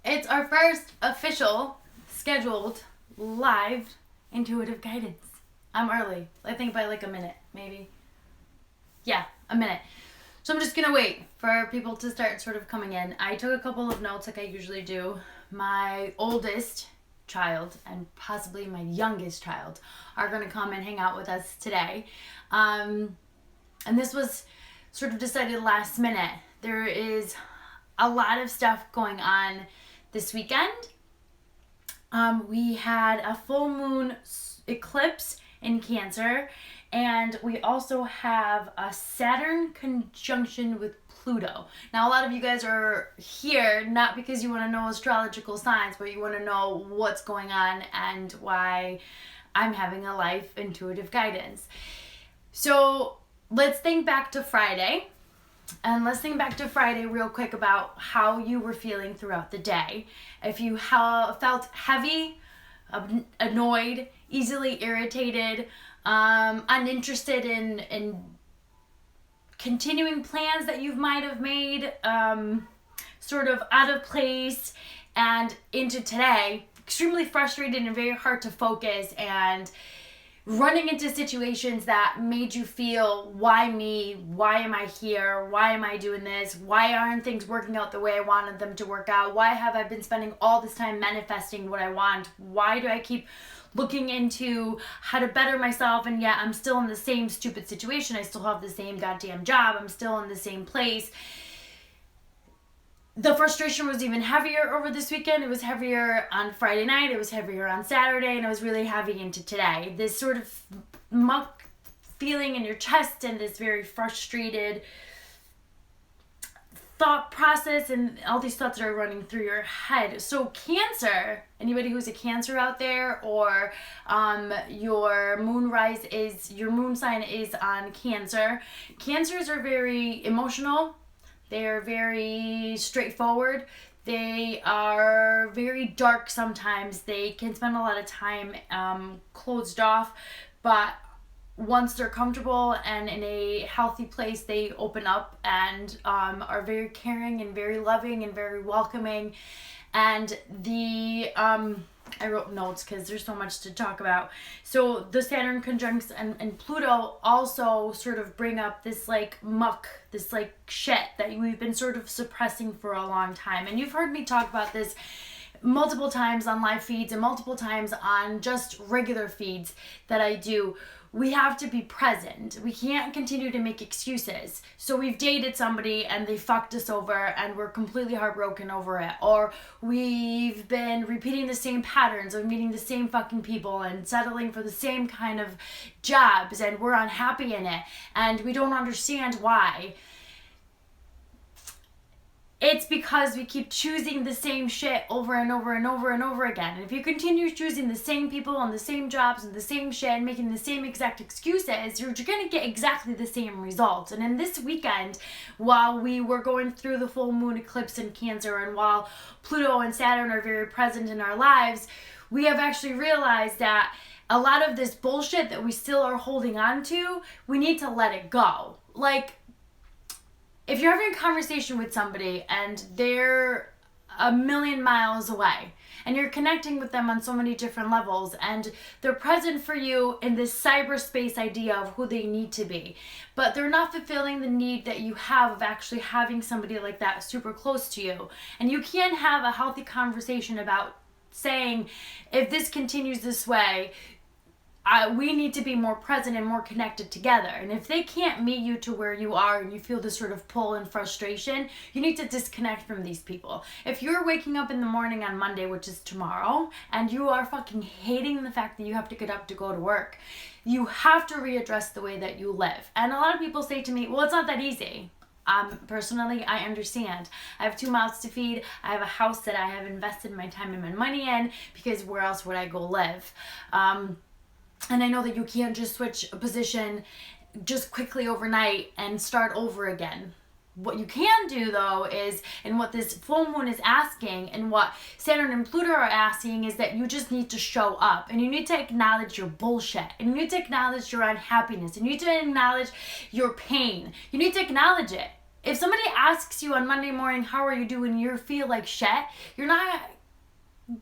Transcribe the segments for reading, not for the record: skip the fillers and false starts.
It's our first official, scheduled, live intuitive guidance. I'm early. I think by like a minute, maybe. Yeah, a minute. So I'm just gonna wait for people to start sort of coming in. I took a couple of notes like I usually do. My oldest child and possibly my youngest child are gonna come and hang out with us today. And this was sort of decided last minute. There is a lot of stuff going on this weekend. We had a full moon eclipse in Cancer, and we also have a Saturn conjunction with Pluto. Now, a lot of you guys are here not because you want to know astrological signs, but you want to know what's going on and why I'm having a life intuitive guidance. So let's think back to Friday. And let's think back to Friday real quick about how you were feeling throughout the day. If you felt heavy, annoyed, easily irritated, uninterested in continuing plans that you might have made, sort of out of place, and into today, extremely frustrated and very hard to focus, and running into situations that made you feel, why me? Why am I here? Why am I doing this? Why aren't things working out the way I wanted them to work out? Why have I been spending all this time manifesting what I want? Why do I keep looking into how to better myself, and yet I'm still in the same stupid situation? I still have the same goddamn job. I'm still in the same place. The frustration was even heavier over this weekend. It was heavier on Friday night. It was heavier on Saturday, and it was really heavy into today. This sort of muck feeling in your chest and this very frustrated thought process and all these thoughts that are running through your head. So Cancer, anybody who's a Cancer out there, or your moon sign is on Cancer. Cancers are very emotional. They are very straightforward. They are very dark sometimes. They can spend a lot of time closed off, but once they're comfortable and in a healthy place, they open up and are very caring and very loving and very welcoming. And I wrote notes because there's so much to talk about. So the Saturn conjuncts and Pluto also sort of bring up this like muck, this like shit that we've been sort of suppressing for a long time. And you've heard me talk about this multiple times on live feeds and multiple times on just regular feeds that I do. We have to be present. We can't continue to make excuses. So we've dated somebody and they fucked us over and we're completely heartbroken over it. Or we've been repeating the same patterns of meeting the same fucking people and settling for the same kind of jobs, and we're unhappy in it and we don't understand why. It's because we keep choosing the same shit over and over and over and over again. And if you continue choosing the same people and the same jobs and the same shit and making the same exact excuses, you're going to get exactly the same results. And in this weekend, while we were going through the full moon eclipse in Cancer, and while Pluto and Saturn are very present in our lives, we have actually realized that a lot of this bullshit that we still are holding on to, we need to let it go. Like, if you're having a conversation with somebody and they're a million miles away and you're connecting with them on so many different levels and they're present for you in this cyberspace idea of who they need to be, but they're not fulfilling the need that you have of actually having somebody like that super close to you, and you can't have a healthy conversation about saying, if this continues this way, we need to be more present and more connected together. And if they can't meet you to where you are and you feel this sort of pull and frustration, you need to disconnect from these people. If you're waking up in the morning on Monday, which is tomorrow, and you are fucking hating the fact that you have to get up to go to work, you have to readdress the way that you live. And a lot of people say to me, well, it's not that easy. Personally, I understand. I have 2 mouths to feed. I have a house that I have invested my time and my money in, because where else would I go live? And I know that you can't just switch a position just quickly overnight and start over again. What you can do, though, is, and what this full moon is asking, and what Saturn and Pluto are asking, is that you just need to show up, and you need to acknowledge your bullshit, and you need to acknowledge your unhappiness, and you need to acknowledge your pain. You need to acknowledge it. If somebody asks you on Monday morning, how are you doing, you feel like shit, you're not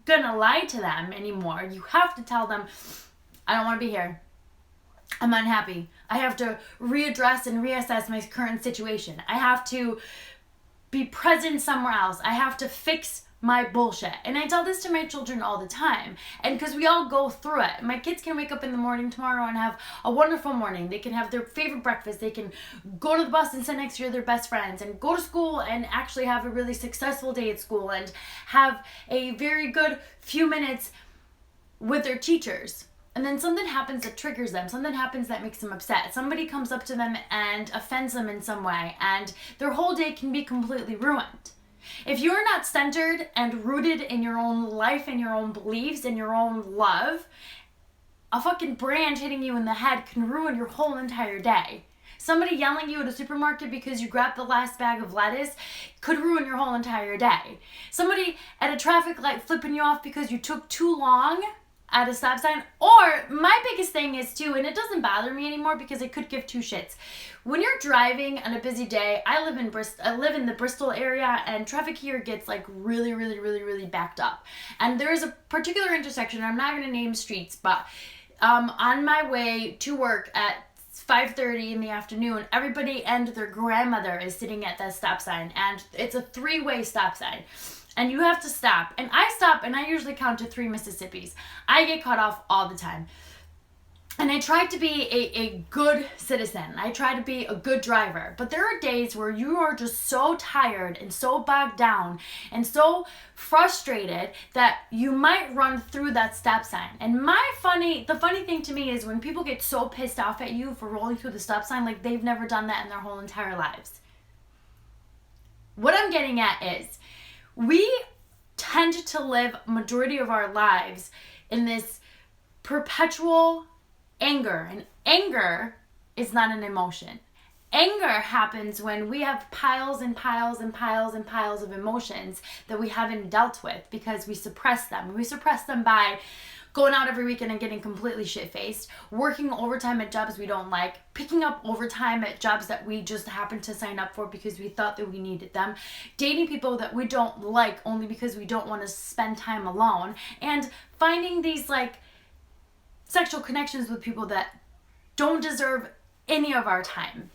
gonna lie to them anymore. You have to tell them, I don't want to be here. I'm unhappy. I have to readdress and reassess my current situation. I have to be present somewhere else. I have to fix my bullshit. And I tell this to my children all the time. And because we all go through it. My kids can wake up in the morning tomorrow and have a wonderful morning. They can have their favorite breakfast. They can go to the bus and sit next to their best friends and go to school and actually have a really successful day at school and have a very good few minutes with their teachers. And then something happens that triggers them. Something happens that makes them upset. Somebody comes up to them and offends them in some way. And their whole day can be completely ruined. If you're not centered and rooted in your own life and your own beliefs and your own love, a fucking branch hitting you in the head can ruin your whole entire day. Somebody yelling at you at a supermarket because you grabbed the last bag of lettuce could ruin your whole entire day. Somebody at a traffic light flipping you off because you took too long at a stop sign. Or my biggest thing is too, and it doesn't bother me anymore because I could give two shits. When you're driving on a busy day, I live in the Bristol area, and traffic here gets like really backed up. And there's a particular intersection, I'm not going to name streets, but on my way to work at 5:30 in the afternoon, everybody and their grandmother is sitting at that stop sign, and it's a 3-way stop sign. And you have to stop. And I stop, and I usually count to 3 Mississippis. I get cut off all the time. And I try to be a good citizen. I try to be a good driver. But there are days where you are just so tired and so bogged down and so frustrated that you might run through that stop sign. And the funny thing to me is when people get so pissed off at you for rolling through the stop sign, like they've never done that in their whole entire lives. What I'm getting at is, we tend to live majority of our lives in this perpetual anger. And anger is not an emotion. Anger happens when we have piles and piles and piles and piles of emotions that we haven't dealt with because we suppress them. We suppress them by going out every weekend and getting completely shit-faced, working overtime at jobs we don't like, picking up overtime at jobs that we just happened to sign up for because we thought that we needed them, dating people that we don't like only because we don't want to spend time alone, and finding these like sexual connections with people that don't deserve any of our time.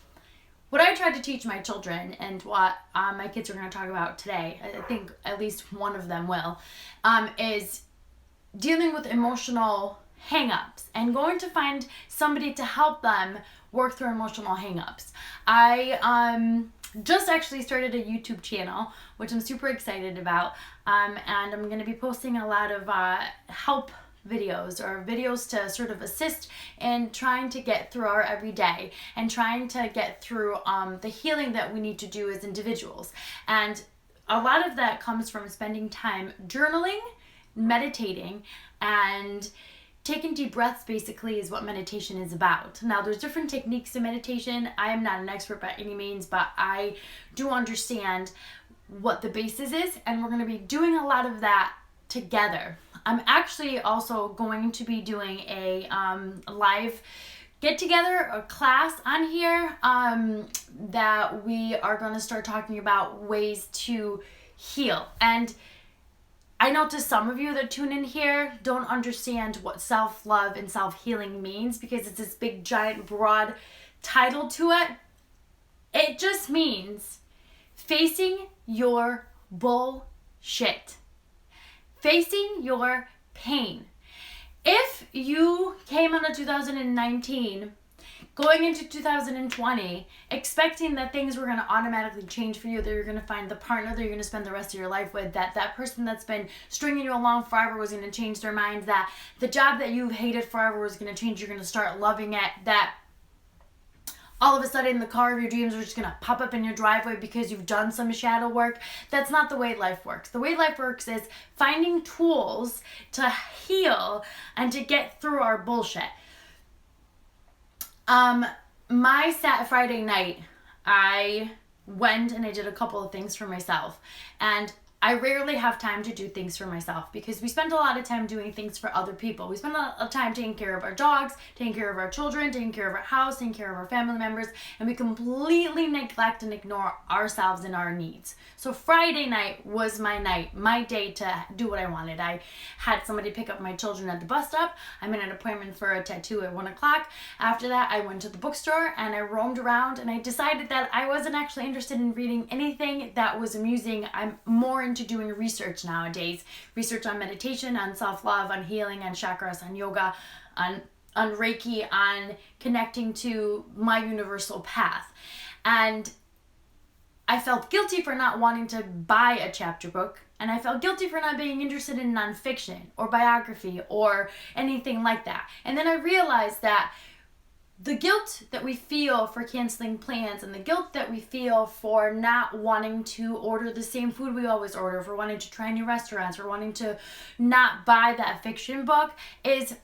What I try to teach my children, and what my kids are going to talk about today, I think at least one of them will, is dealing with emotional hang-ups and going to find somebody to help them work through emotional hang-ups. I just actually started a YouTube channel, which I'm super excited about, and I'm going to be posting a lot of help videos or videos to sort of assist in trying to get through our everyday and trying to get through the healing that we need to do as individuals. And a lot of that comes from spending time journaling, meditating, and taking deep breaths basically is what meditation is about. Now, there's different techniques to meditation. I am not an expert by any means, but I do understand what the basis is, and we're going to be doing a lot of that together. I'm actually also going to be doing a live get together, a class on here that we are going to start talking about ways to heal. And I know to some of you that tune in here don't understand what self-love and self-healing means because it's this big, giant, broad title to it. It just means facing your bullshit. Facing your pain. If you came on a 2019, going into 2020, expecting that things were going to automatically change for you, that you're going to find the partner that you're going to spend the rest of your life with, that person that's been stringing you along forever was going to change their mind, that the job that you've hated forever was going to change, you're going to start loving it, that all of a sudden the car of your dreams are just going to pop up in your driveway because you've done some shadow work. That's not the way life works. The way life works is finding tools to heal and to get through our bullshit. My Friday night, I went and I did a couple of things for myself. And I rarely have time to do things for myself because we spend a lot of time doing things for other people. We spend a lot of time taking care of our dogs, taking care of our children, taking care of our house, taking care of our family members, and we completely neglect and ignore ourselves and our needs. So Friday night was my night, my day to do what I wanted. I had somebody pick up my children at the bus stop. I made an appointment for a tattoo at 1 o'clock. After that, I went to the bookstore and I roamed around, and I decided that I wasn't actually interested in reading anything that was amusing. I'm more into doing research nowadays. Research on meditation, on self-love, on healing, on chakras, on yoga, on Reiki, on connecting to my universal path. And I felt guilty for not wanting to buy a chapter book, and I felt guilty for not being interested in nonfiction or biography or anything like that. And then I realized that the guilt that we feel for canceling plans and the guilt that we feel for not wanting to order the same food we always order, for wanting to try new restaurants, for wanting to not buy that fiction book is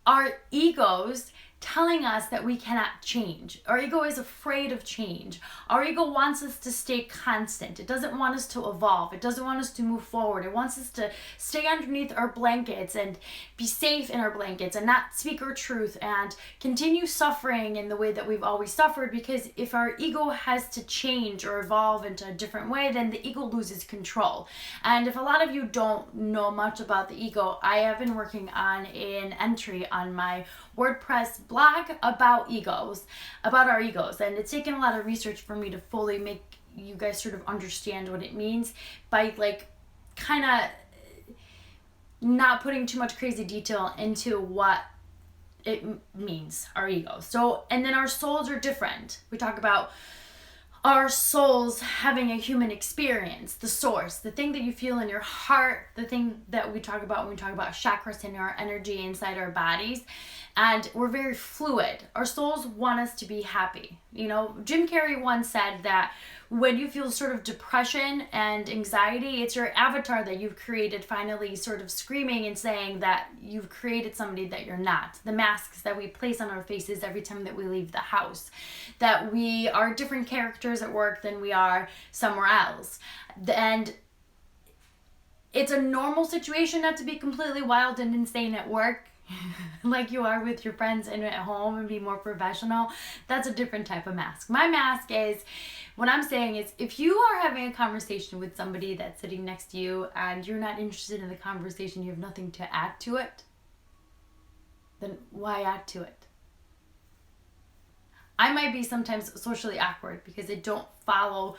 our egos telling us that we cannot change. Our ego is afraid of change. Our ego wants us to stay constant. It doesn't want us to evolve. It doesn't want us to move forward. It wants us to stay underneath our blankets and be safe in our blankets and not speak our truth and continue suffering in the way that we've always suffered, because if our ego has to change or evolve into a different way, then the ego loses control. And if a lot of you don't know much about the ego, I have been working on an entry on my WordPress blog about our egos, and it's taken a lot of research for me to fully make you guys sort of understand what it means by kind of not putting too much crazy detail into what it means, our egos. So, and then our souls are different. We talk about our souls having a human experience, the source, the thing that you feel in your heart, the thing that we talk about when we talk about chakras and our energy inside our bodies. And we're very fluid. Our souls want us to be happy. You know, Jim Carrey once said that when you feel sort of depression and anxiety, it's your avatar that you've created finally sort of screaming and saying that you've created somebody that you're not. The masks that we place on our faces every time that we leave the house. That we are different characters at work than we are somewhere else. And it's a normal situation not to be completely wild and insane at work like you are with your friends and at home and be more professional. That's a different type of mask. My mask is, what I'm saying is, if you are having a conversation with somebody that's sitting next to you and you're not interested in the conversation, you have nothing to add to it, then why add to it? I might be sometimes socially awkward because I don't follow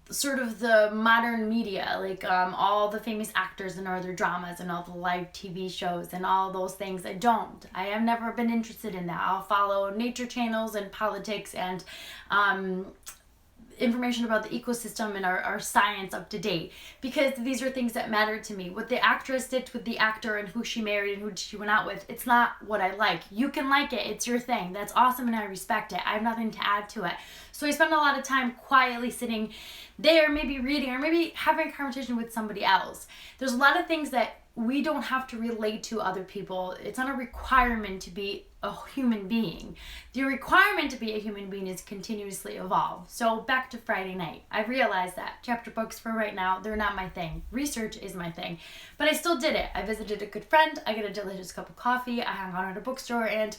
sort of the modern media, all the famous actors and all their dramas and all the live TV shows and all those things. I have never been interested in that. I'll follow nature channels and politics and information about the ecosystem and our science up to date, because these are things that matter to me. What the actress did with the actor and who she married and who she went out with, it's not what I like. You can like it, it's your thing. That's awesome and I respect it. I have nothing to add to it. So I spend a lot of time quietly sitting there, maybe reading or maybe having a conversation with somebody else. There's a lot of things that we don't have to relate to other people. It's not a requirement to be a human being. The requirement to be a human being is continuously evolve. So back to Friday night. I realized that chapter books for right now, they're not my thing. Research is my thing. But I still did it. I visited a good friend. I got a delicious cup of coffee. I hung out at a bookstore. And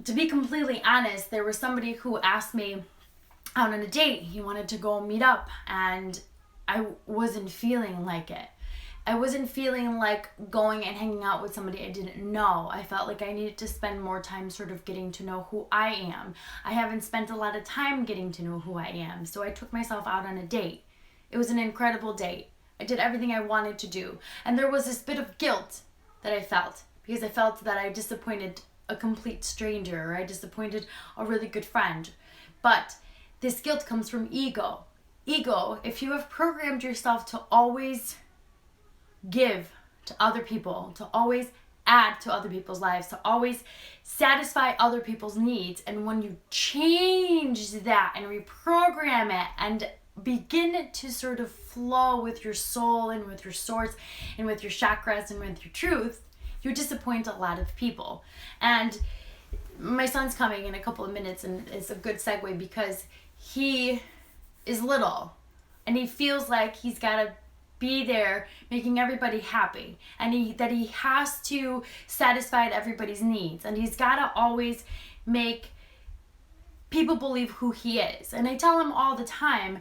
to be completely honest, there was somebody who asked me out on a date. He wanted to go meet up. And I wasn't feeling like it. I wasn't feeling like going and hanging out with somebody I didn't know. I felt like I needed to spend more time sort of getting to know who I am. I haven't spent a lot of time getting to know who I am. So I took myself out on a date. It was an incredible date. I did everything I wanted to do. And there was this bit of guilt that I felt because I felt that I disappointed a complete stranger or I disappointed a really good friend. But this guilt comes from ego. Ego, if you have programmed yourself to always give to other people, to always add to other people's lives, to always satisfy other people's needs. And when you change that and reprogram it and begin to sort of flow with your soul and with your source and with your chakras and with your truth, you disappoint a lot of people. And my son's coming in a couple of minutes, and it's a good segue because he is little. and he feels like he's got to be there making everybody happy, and that he has to satisfy everybody's needs, and he's got to always make people believe who he is. And I tell him all the time,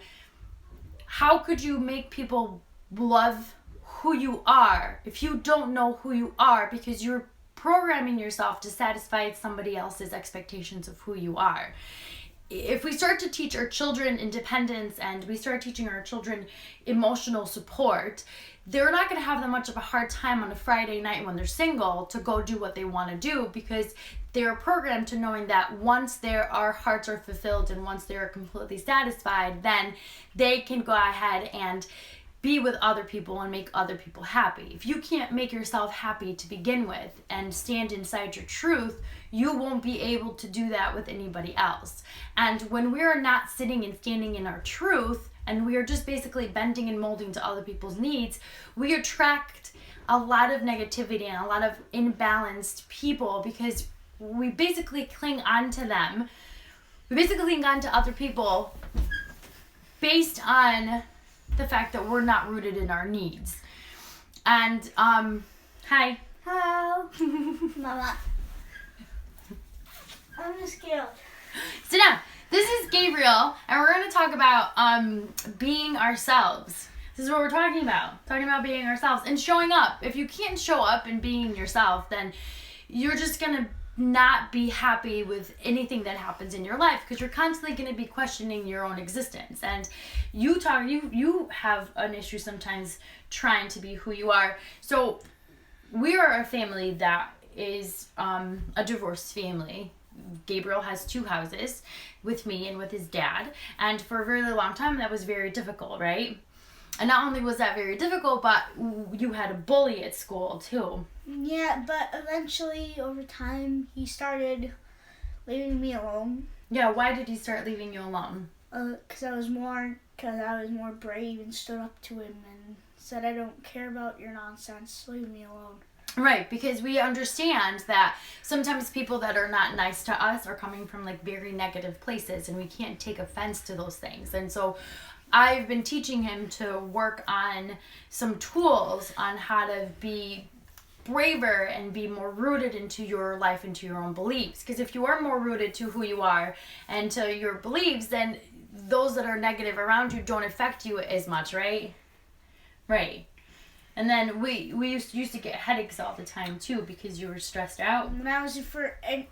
how could you make people love who you are if you don't know who you are, because you're programming yourself to satisfy somebody else's expectations of who you are. If we start to teach our children independence and we start teaching our children emotional support, they're not going to have that much of a hard time on a Friday night when they're single to go do what they want to do, because they're programmed to knowing that once their hearts are fulfilled and once they're completely satisfied, then they can go ahead and be with other people and make other people happy. If you can't make yourself happy to begin with and stand inside your truth, you won't be able to do that with anybody else. And when we're not sitting and standing in our truth, and we are just basically bending and molding to other people's needs, we attract a lot of negativity and a lot of imbalanced people, because we basically cling on to them. We basically cling on to other people based on the fact that we're not rooted in our needs. And, hi. Hello. Mama. I'm scared. Sit down. This is Gabriel, and we're going to talk about being ourselves. This is what we're talking about. Talking about being ourselves and showing up. If you can't show up and being yourself, then you're just going to not be happy with anything that happens in your life, because you're constantly going to be questioning your own existence. And you have an issue sometimes trying to be who you are. So we are a family that is a divorced family. Gabriel has 2 houses with me and with his dad, and for a very long time that was very difficult, right? And not only was that very difficult, but you had a bully at school too. Yeah, but eventually, over time, he started leaving me alone. Yeah, why did he start leaving you alone? Because I was more brave and stood up to him and said, I don't care about your nonsense, leave me alone. Right, because we understand that sometimes people that are not nice to us are coming from like very negative places, and we can't take offense to those things. And so I've been teaching him to work on some tools on how to be braver and be more rooted into your life, into your own beliefs. Because if you are more rooted to who you are and to your beliefs, then those that are negative around you don't affect you as much, right? Right. And then we used to get headaches all the time too, because you were stressed out. When I was in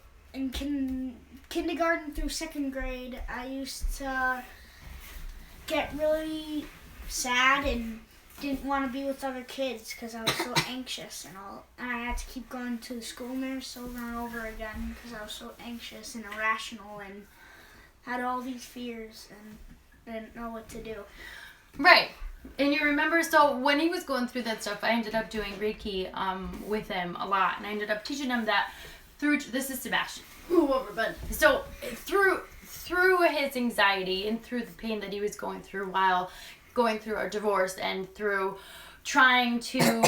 kindergarten through 2nd grade, I used to get really sad and didn't want to be with other kids because I was so anxious and all. And I had to keep going to the school nurse over and over again because I was so anxious and irrational and had all these fears and didn't know what to do. Right. And you remember, so when he was going through that stuff, I ended up doing Reiki with him a lot, and I ended up teaching him that this is Sebastian. So through his anxiety and through the pain that he was going through while going through our divorce, and through trying to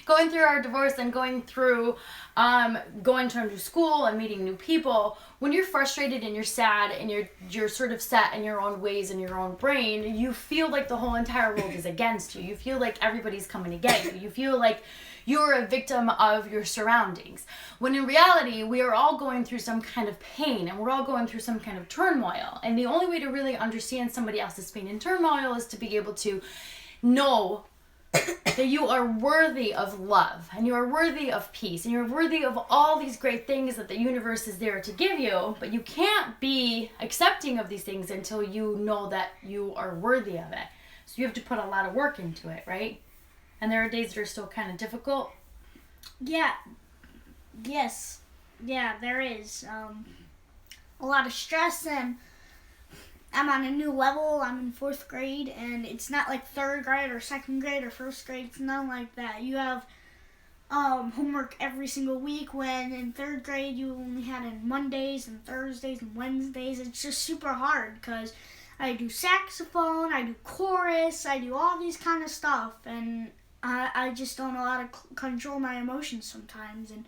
going through our divorce and going through going to a new school and meeting new people, when you're frustrated and you're sad and you're sort of set in your own ways in your own brain, you feel like the whole entire world is against you. You feel like everybody's coming to get you. You feel like you're a victim of your surroundings. When in reality, we are all going through some kind of pain, and we're all going through some kind of turmoil. And the only way to really understand somebody else's pain and turmoil is to be able to know that you are worthy of love, and you are worthy of peace, and you're worthy of all these great things that the universe is there to give you. But you can't be accepting of these things until you know that you are worthy of it. So you have to put a lot of work into it, right? And there are days that are still kind of difficult. Yeah. Yes. Yeah, there is. A lot of stress, and I'm on a new level. I'm in 4th grade, and it's not like 3rd grade or 2nd grade or 1st grade. It's not like that. You have homework every single week, when in 3rd grade you only had it Mondays and Thursdays and Wednesdays. It's just super hard because I do saxophone, I do chorus, I do all these kind of stuff, and I just don't know how to control my emotions sometimes. And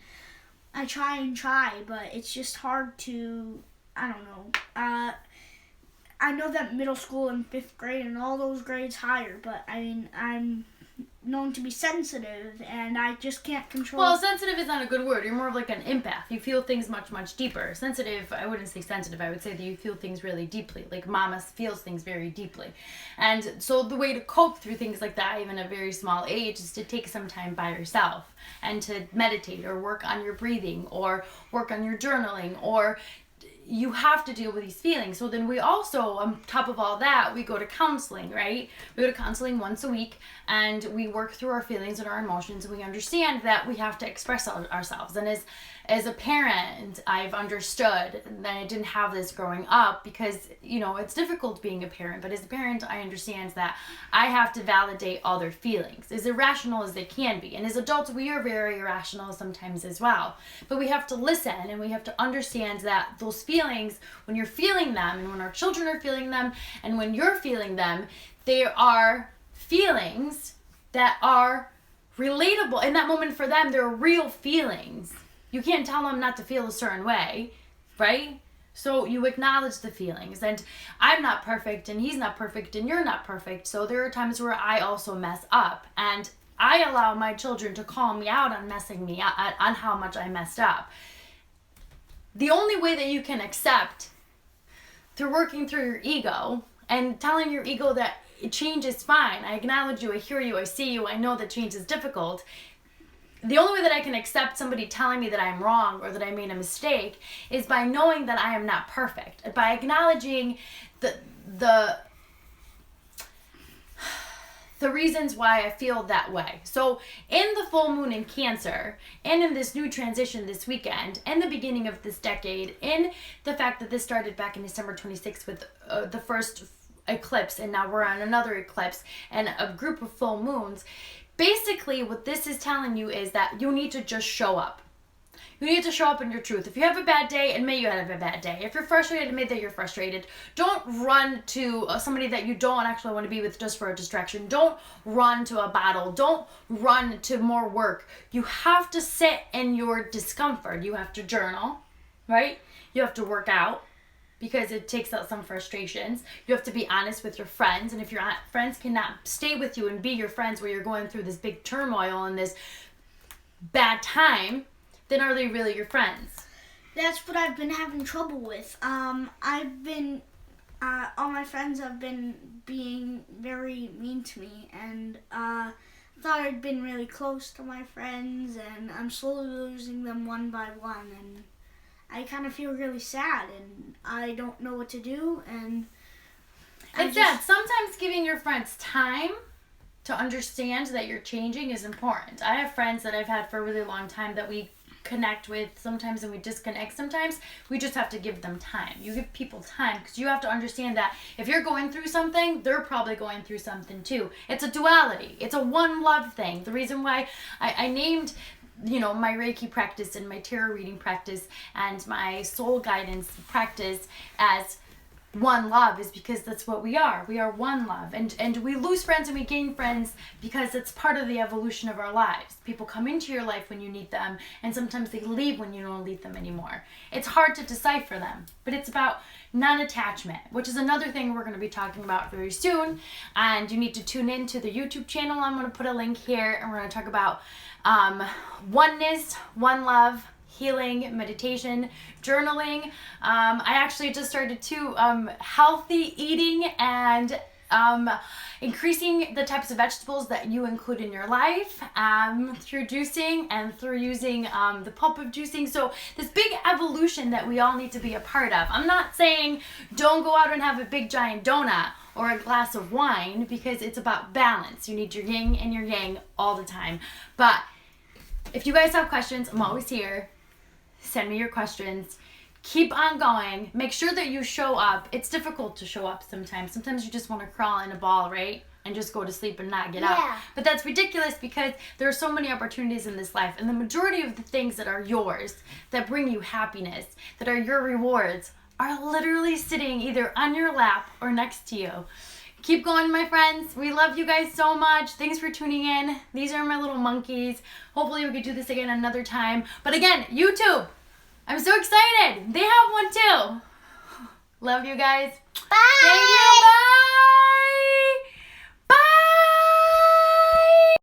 I try, but it's just hard to, I don't know. I know that middle school and 5th grade and all those grades higher, but I mean, I'm known to be sensitive, and I just can't control. Well, sensitive is not a good word. You're more of like an empath. You feel things much, much deeper. Sensitive, I wouldn't say sensitive. I would say that you feel things really deeply. Like mama feels things very deeply. And so the way to cope through things like that, even at a very small age, is to take some time by yourself and to meditate or work on your breathing or work on your journaling, or you have to deal with these feelings. So then we also, on top of all that, we go to counseling, right? We go to counseling once a week, and we work through our feelings and our emotions, and we understand that we have to express ourselves. And as a parent, I've understood that I didn't have this growing up because, you know, it's difficult being a parent. But as a parent, I understand that I have to validate all their feelings, as irrational as they can be. And as adults, we are very irrational sometimes as well. But we have to listen, and we have to understand that those feelings, when you're feeling them, and when our children are feeling them, and when you're feeling them, they are feelings that are relatable. In that moment for them, they're real feelings. You can't tell them not to feel a certain way, right? So you acknowledge the feelings. And I'm not perfect, and he's not perfect, and you're not perfect. So there are times where I also mess up. And I allow my children to call me out on messing me up, on how much I messed up. The only way that you can accept through working through your ego and telling your ego that change is fine. I acknowledge you, I hear you, I see you, I know that change is difficult. The only way that I can accept somebody telling me that I'm wrong or that I made a mistake is by knowing that I am not perfect. By acknowledging the reasons why I feel that way. So in the full moon in Cancer, and in this new transition this weekend, and the beginning of this decade, in the fact that this started back in December 26th with the first eclipse, and now we're on another eclipse and a group of full moons, basically what this is telling you is that you need to just show up. You need to show up in your truth. If you have a bad day, admit you have a bad day. If you're frustrated, admit that you're frustrated. Don't run to somebody that you don't actually want to be with just for a distraction. Don't run to a battle. Don't run to more work. You have to sit in your discomfort. You have to journal, right? You have to work out, because it takes out some frustrations. You have to be honest with your friends. And if your friends cannot stay with you and be your friends where you're going through this big turmoil and this bad time, then are they really your friends? That's what I've been having trouble with. I've been, all my friends have been being very mean to me, and thought I'd been really close to my friends, and I'm slowly losing them one by one, and I kind of feel really sad, and I don't know what to do, and it's sad. Sometimes giving your friends time to understand that you're changing is important. I have friends that I've had for a really long time that we connect with sometimes, and we disconnect sometimes. We just have to give them time. You give people time because you have to understand that if you're going through something, they're probably going through something too. It's a duality. It's a one love thing. The reason why I named, you know, my Reiki practice and my tarot reading practice and my soul guidance practice as one love is because that's what we are. We are one love. And we lose friends and we gain friends because it's part of the evolution of our lives. People come into your life when you need them, and sometimes they leave when you don't need them anymore. It's hard to decipher them, but it's about non-attachment, which is another thing we're going to be talking about very soon. And you need to tune in to the YouTube channel. I'm going to put a link here, and we're going to talk about oneness, one love, healing, meditation, journaling. I actually just started healthy eating and increasing the types of vegetables that you include in your life through juicing and through using the pulp of juicing. So this big evolution that we all need to be a part of. I'm not saying don't go out and have a big giant donut or a glass of wine, because it's about balance. You need your yin and your yang all the time. But if you guys have questions, I'm always here. Send me your questions. Keep on going. Make sure that you show up. It's difficult to show up sometimes. Sometimes you just want to crawl in a ball, right? And just go to sleep and not get up. But that's ridiculous, because there are so many opportunities in this life. And the majority of the things that are yours, that bring you happiness, that are your rewards, are literally sitting either on your lap or next to you. Keep going, my friends. We love you guys so much. Thanks for tuning in. These are my little monkeys. Hopefully we could do this again another time. But again, YouTube, I'm so excited. They have one too. Love you guys. Bye. Thank you. Bye.